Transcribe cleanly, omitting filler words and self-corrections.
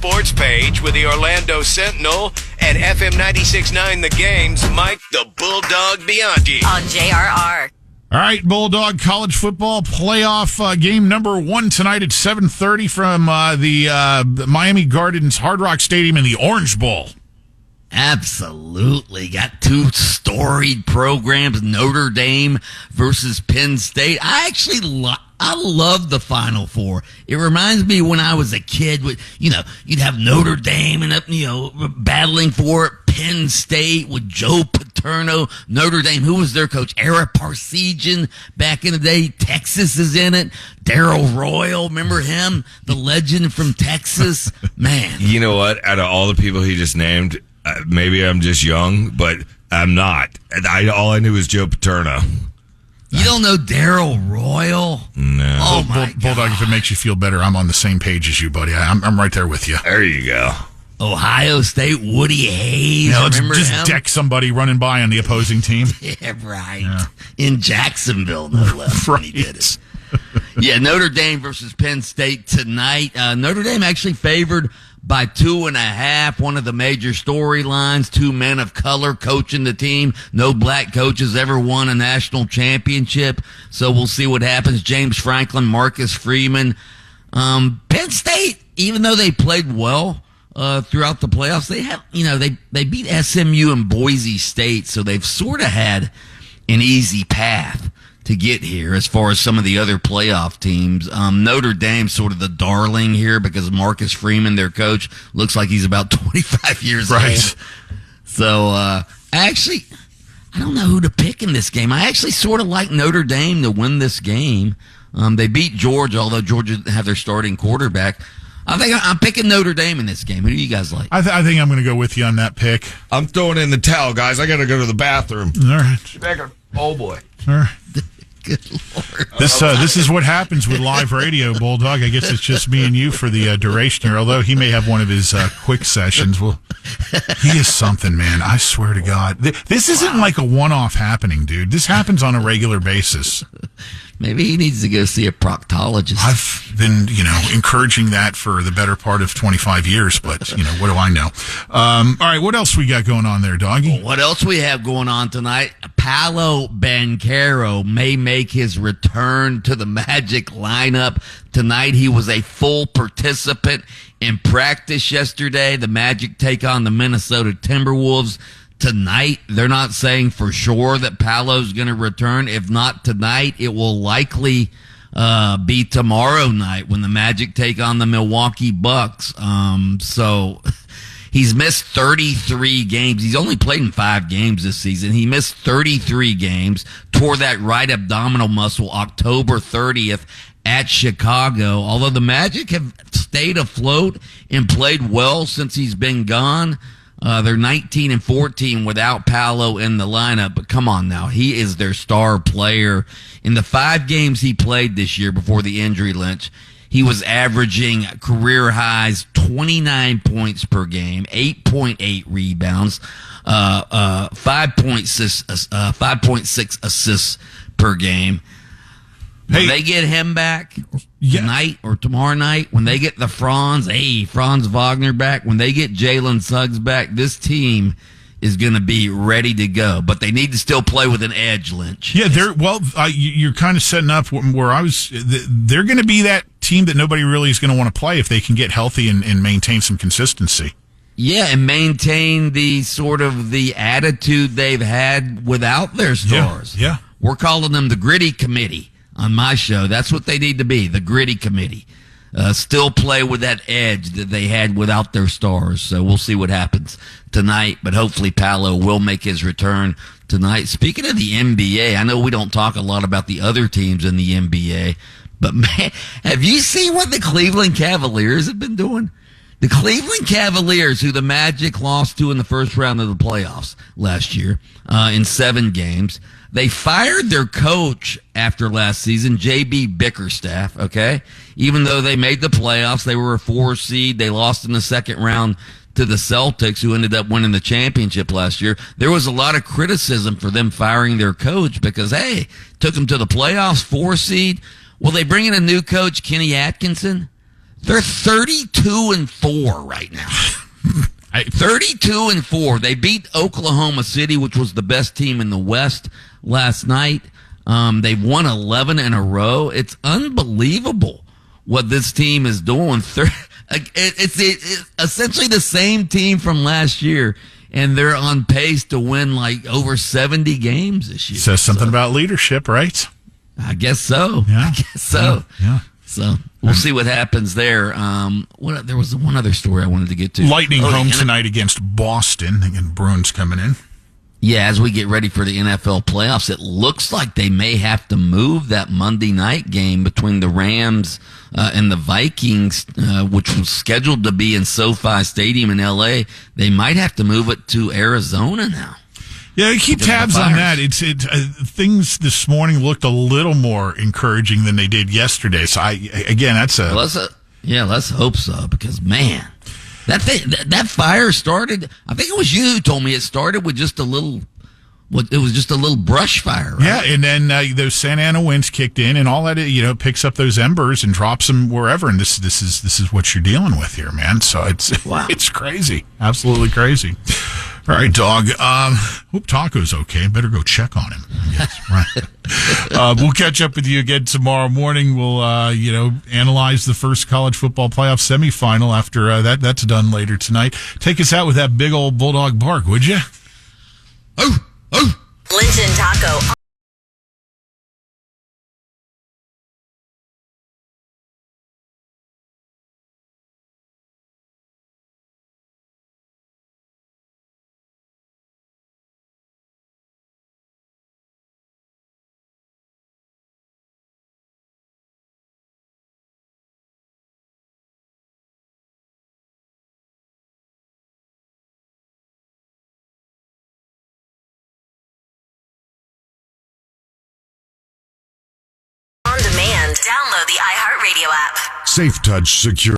sports page with the Orlando Sentinel and FM 96.9 The Game's Mike the Bulldog Bianchi. On JRR. All right, Bulldog college football playoff game number 1 tonight at 7:30 from the Miami Gardens Hard Rock Stadium in the Orange Bowl. Absolutely. Got two storied programs, Notre Dame versus Penn State. I love the Final Four. It reminds me when I was a kid, you'd have Notre Dame and battling for it. Penn State with Joe Paterno. Notre Dame, who was their coach? Ara Parseghian back in the day. Texas is in it. Darryl Royal, remember him? The legend from Texas. Man. You know what? Out of all the people he just named, maybe I'm just young, but I'm not. All I knew was Joe Paterno. You don't know Darryl Royal? No. Oh, my God. Bulldog, if it makes you feel better, I'm on the same page as you, buddy. I'm right there with you. There you go. Ohio State, Woody Hayes. Remember just him? deck somebody running by on the opposing team. Yeah, right. Yeah. In Jacksonville, no less. Right. When he did it. Yeah, Notre Dame versus Penn State tonight. Notre Dame actually favored by 2.5. One of the major storylines, 2 men of color coaching the team. No black coaches ever won a national championship. So we'll see what happens. James Franklin, Marcus Freeman. Penn State, even though they played well throughout the playoffs, they have, they beat SMU and Boise State. So they've sort of had an easy path to get here as far as some of the other playoff teams. Notre Dame sort of the darling here because Marcus Freeman, their coach, looks like he's about 25 years old. So I don't know who to pick in this game. I actually sort of like Notre Dame to win this game. They beat Georgia, although Georgia didn't have their starting quarterback. I think I'm picking Notre Dame in this game. Who do you guys like? I think I'm going to go with you on that pick. I'm throwing in the towel, guys. I got to go to the bathroom. All right. Oh, boy. All right. Good Lord. This is what happens with live radio, Bulldog. I guess it's just me and you for the duration here, although he may have one of his quick sessions. Well, he is something, man. I swear to God. This isn't like a one-off happening, dude. This happens on a regular basis. Maybe he needs to go see a proctologist. I've been, encouraging that for the better part of 25 years, but, what do I know? All right, what else we got going on there, Doggy? What else we have going on tonight? Paolo Banchero may make his return to the Magic lineup tonight. He was a full participant in practice yesterday. The Magic take on the Minnesota Timberwolves tonight. They're not saying for sure that Paolo's going to return. If not tonight, it will likely be tomorrow night when the Magic take on the Milwaukee Bucks. So he's missed 33 games. He's only played in 5 games this season. He missed 33 games, tore that right abdominal muscle October 30th at Chicago. Although the Magic have stayed afloat and played well since he's been gone. They're 19-14 without Paolo in the lineup, but come on now. He is their star player. In the 5 games he played this year before the injury lynch, he was averaging career highs 29 points per game, 8.8 rebounds, 5.6 assists per game. When they get him back tonight or tomorrow night, when they get the Franz Wagner back, when they get Jalen Suggs back, this team is going to be ready to go. But they need to still play with an edge, Lynch. Yeah, you're kind of setting up where I was. They're going to be that team that nobody really is going to want to play if they can get healthy and maintain some consistency. Yeah, and maintain the sort of the attitude they've had without their stars. Yeah. We're calling them the Gritty Committee on my show. That's what they need to be, the Gritty Committee. Still play with that edge that they had without their stars. So we'll see what happens tonight, but hopefully Paolo will make his return tonight. Speaking of the NBA, I know we don't talk a lot about the other teams in the NBA, but man, have you seen what the Cleveland Cavaliers have been doing? The Cleveland Cavaliers, who the Magic lost to in the first round of the playoffs last year in 7 games, they fired their coach after last season, J.B. Bickerstaff, okay? Even though they made the playoffs, they were a 4 seed. They lost in the second round to the Celtics, who ended up winning the championship last year. There was a lot of criticism for them firing their coach because, hey, took them to the playoffs, 4 seed. Well, they bring in a new coach, Kenny Atkinson. They're 32-4 right now. 32-4. They beat Oklahoma City, which was the best team in the West last night. They've won 11 in a row. It's unbelievable what this team is doing. It's essentially the same team from last year, and they're on pace to win like over 70 games this year. Says something about leadership, right? I guess so. Yeah. I guess so. Yeah. So we'll see what happens there. There was one other story I wanted to get to. Lightning home tonight against Boston. Again, Bruins coming in. Yeah, as we get ready for the NFL playoffs, it looks like they may have to move that Monday night game between the Rams and the Vikings, which was scheduled to be in SoFi Stadium in L.A. They might have to move it to Arizona now. Yeah, keep tabs on that. Things this morning looked a little more encouraging than they did yesterday. So let's hope so, because man, that fire started. I think it was you who told me it started with just a little. It was just a little brush fire, right? Yeah, and then those Santa Ana winds kicked in, and all that picks up those embers and drops them wherever. And this is what you're dealing with here, man. So it's crazy, absolutely crazy. All right, dog. Hope Taco's okay. Better go check on him. Yes, right. We'll catch up with you again tomorrow morning. We'll analyze the first college football playoff semifinal after that's done later tonight. Take us out with that big old bulldog bark, would you? Oh. Lynch and Taco. On demand. Download the iHeartRadio app. Safe Touch Secure.